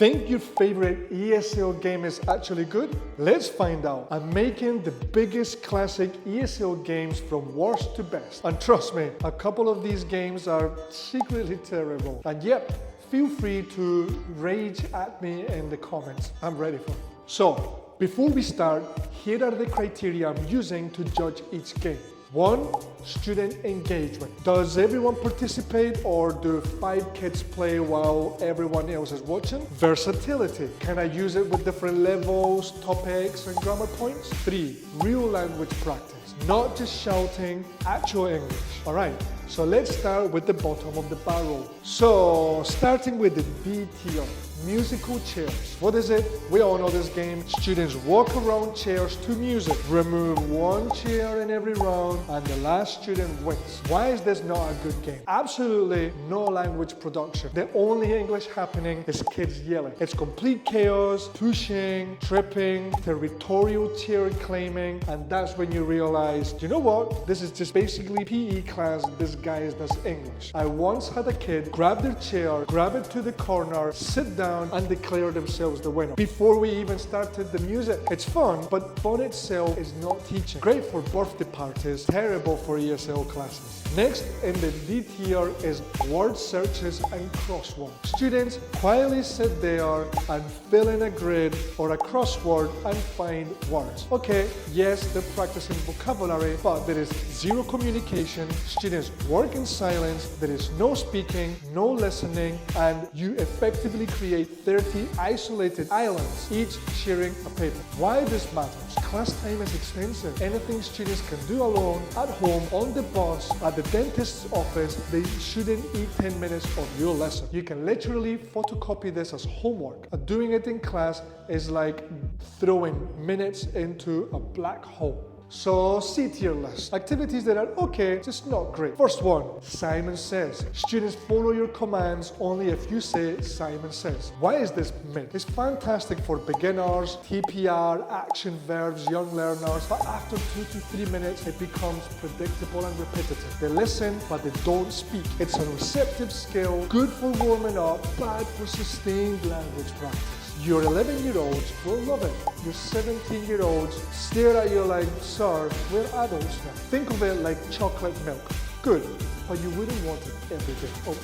Think your favorite ESL game is actually good? Let's find out. I'm making the biggest classic ESL games from worst to best. And trust me, a couple of these games are secretly terrible. And yep, feel free to rage at me in the comments. I'm ready for it. So, before we start, here are the criteria I'm using to judge each game. 1. Student engagement. Does everyone participate or do 5 kids play while everyone else is watching? Versatility. Can I use it with different levels, topics, and grammar points? 3. Real language practice. Not just shouting, actual English. Alright, so let's start with the bottom of the barrel. So, starting with the B tier. Musical chairs. What is it? We all know this game. Students walk around chairs to music. Remove 1 chair in every round and the last student wins. Why is this not a good game? Absolutely no language production. The only English happening is kids yelling. It's complete chaos, pushing, tripping, territorial chair claiming, and that's when you realize, you know what? This is just basically PE class disguised as English. I once had a kid grab their chair, grab it to the corner, sit down, and declare themselves the winner before we even started the music. It's fun, but fun itself is not teaching. Great for birthday parties, terrible for ESL classes. Next in the D tier is word searches and crosswords. Students quietly sit there and fill in a grid or a crossword and find words. Okay, yes, they're practicing vocabulary, but there is zero communication. Students work in silence, there is no speaking, no listening, and you effectively create 30 isolated islands, each sharing a paper. Why this matters? Class time is expensive. Anything students can do alone, at home, on the bus, at the dentist's office, they shouldn't eat 10 minutes of your lesson. You can literally photocopy this as homework. Doing it in class is like throwing minutes into a black hole. So, C tier list. Activities that are okay, just not great. First one, Simon Says. Students follow your commands only if you say Simon Says. Why is this myth? It's fantastic for beginners, TPR, action verbs, young learners, but after 2 to 3 minutes, it becomes predictable and repetitive. They listen, but they don't speak. It's a receptive skill, good for warming up, bad for sustained language practice. Your 11-year-olds will love it. Your 17-year-olds stare at you like, sir, we're adults now. Think of it like chocolate milk. Good, but you wouldn't want it every day. Oh,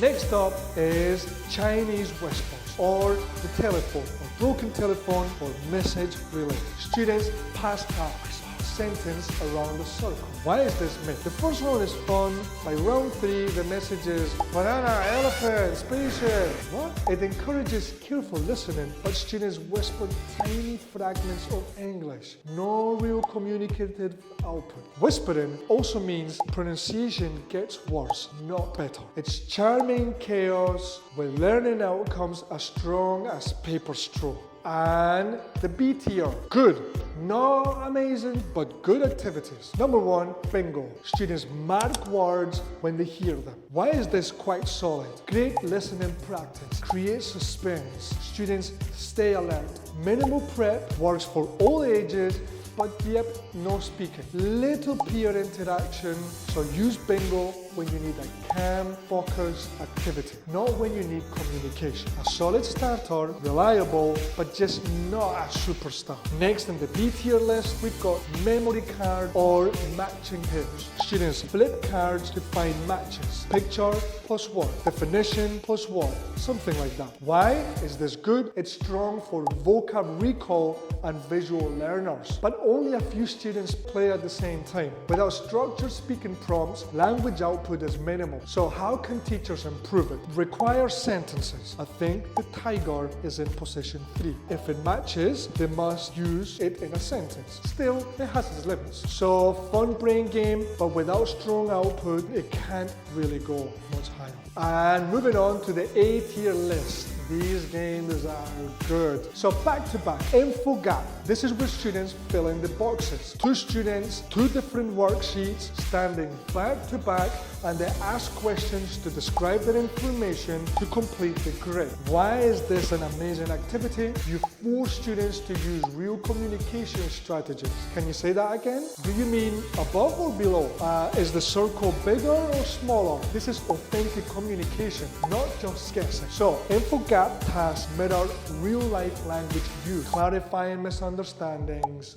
next up is Chinese whispers, or the telephone, or broken telephone, or message relay. Students pass a sentence around the circle. Why is this myth? The first one is fun. By round 3, the message is banana, elephant, spaceship. What? It encourages careful listening, but students whisper tiny fragments of English. No real communicative output. Whispering also means pronunciation gets worse, not better. It's charming chaos with learning outcomes as strong as paper straw. And the B tier, good, not amazing, but good activities. Number 1, bingo. Students mark words when they hear them. Why is this quite solid? Great listening practice, create suspense. Students stay alert. Minimal prep works for all ages, but yep, no speaking. Little peer interaction, so use bingo when you need a calm, focused activity, not when you need communication. A solid starter, reliable, but just not a superstar. Next in the B tier list, we've got memory card or matching pairs. Students flip cards to find matches. Picture plus word, definition plus word, something like that. Why is this good? It's strong for vocab recall and visual learners, but only a few students play at the same time. Without structured speaking prompts, language output is minimal. So how can teachers improve it? Require sentences. I think the tiger is in position 3. If it matches, they must use it in a sentence. Still, it has its limits. So fun brain game, but without strong output, it can't really go much higher. And moving on to the A tier list. These games are good. So back to back, info gap. This is where students fill in the boxes. 2 students, 2 different worksheets, standing back to back, and they ask questions to describe their information to complete the grid. Why is this an amazing activity? You force students to use real communication strategies. Can you say that again? Do you mean above or below? Is the circle bigger or smaller? This is authentic communication, not just guessing. So, info gap gap tasks mirror real-life language use, clarifying misunderstandings,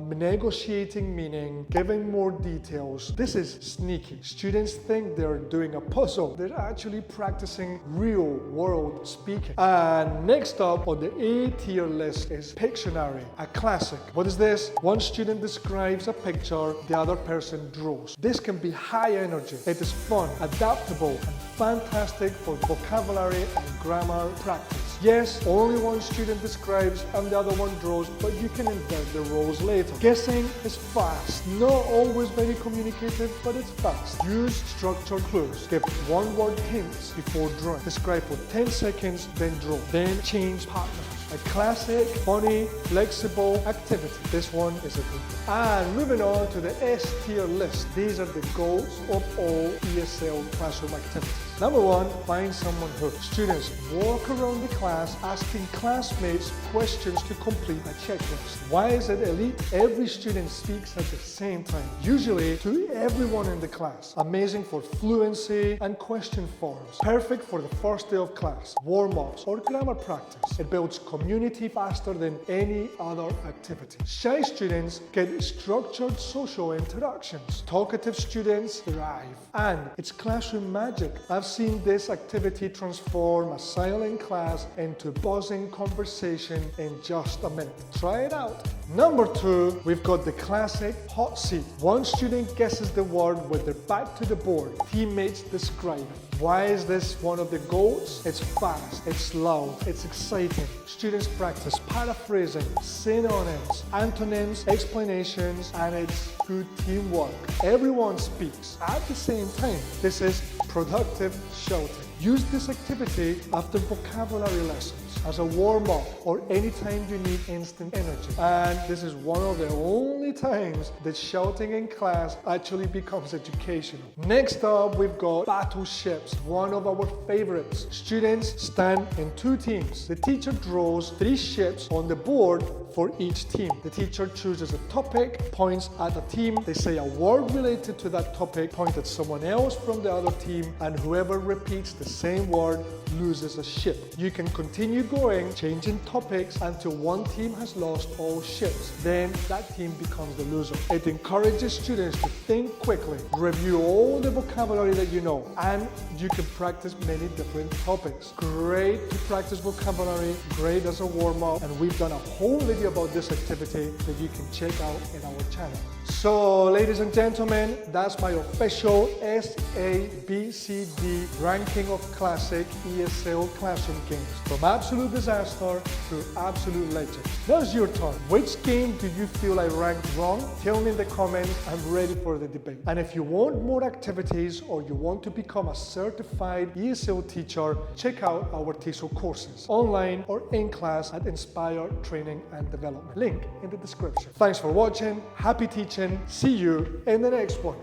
negotiating meaning, giving more details. This is sneaky. Students think they're doing a puzzle. They're actually practicing real-world speaking. And next up on the A tier list is Pictionary, a classic. What is this? One student describes a picture, the other person draws. This can be high energy. It is fun, adaptable, and fantastic for vocabulary and grammar practice. Yes, only one student describes and the other one draws, but you can invert the roles later. Guessing is fast. Not always very communicative, but it's fast. Use structured clues. Give one-word hints before drawing. Describe for 10 seconds, then draw. Then change partners. A classic, funny, flexible activity. This one is a good one. And moving on to the S tier list. These are the goals of all ESL classroom activities. Number one, find someone hooked. Students walk around the class asking classmates questions to complete a checklist. Why is it elite? Every student speaks at the same time, usually to everyone in the class. Amazing for fluency and question forms. Perfect for the first day of class, warm-ups, or grammar practice. It builds community faster than any other activity. Shy students get structured social interactions. Talkative students thrive. And it's classroom magic. I've seen this activity transform a silent class into buzzing conversation in just a minute. Try it out. Number two, we've got the classic hot seat. One student guesses the word with their back to the board. Teammates describe it. Why is this one of the goals? It's fast, it's loud, it's exciting. Students practice paraphrasing, synonyms, antonyms, explanations, and it's good teamwork. Everyone speaks at the same time. This is productive shouting. Use this activity after vocabulary lessons, as a warm-up, or anytime you need instant energy. And this is one of the only times that shouting in class actually becomes educational. Next up, we've got Battleships, one of our favorites. Students stand in two teams. The teacher draws 3 ships on the board for each team. The teacher chooses a topic, points at a team, they say a word related to that topic, point at someone else from the other team, and whoever repeats the same word loses a ship. You can continue going, changing topics until one team has lost all ships. Then that team becomes the loser. It encourages students to think quickly, review all the vocabulary that you know, and you can practice many different topics. Great to practice vocabulary, great as a warm-up, and we've done a whole video about this activity that you can check out in our channel. So, ladies and gentlemen, that's my official SABCD ranking of classic ESL classroom games, from absolute disaster to absolute legend. Now it's your turn. Which game do you feel I ranked wrong? Tell me in the comments. I'm ready for the debate. And if you want more activities or you want to become a certified ESL teacher, check out our TESOL courses, online or in class at Inspire Training and Development. Link in the description. Thanks for watching. Happy teaching. See you in the next one.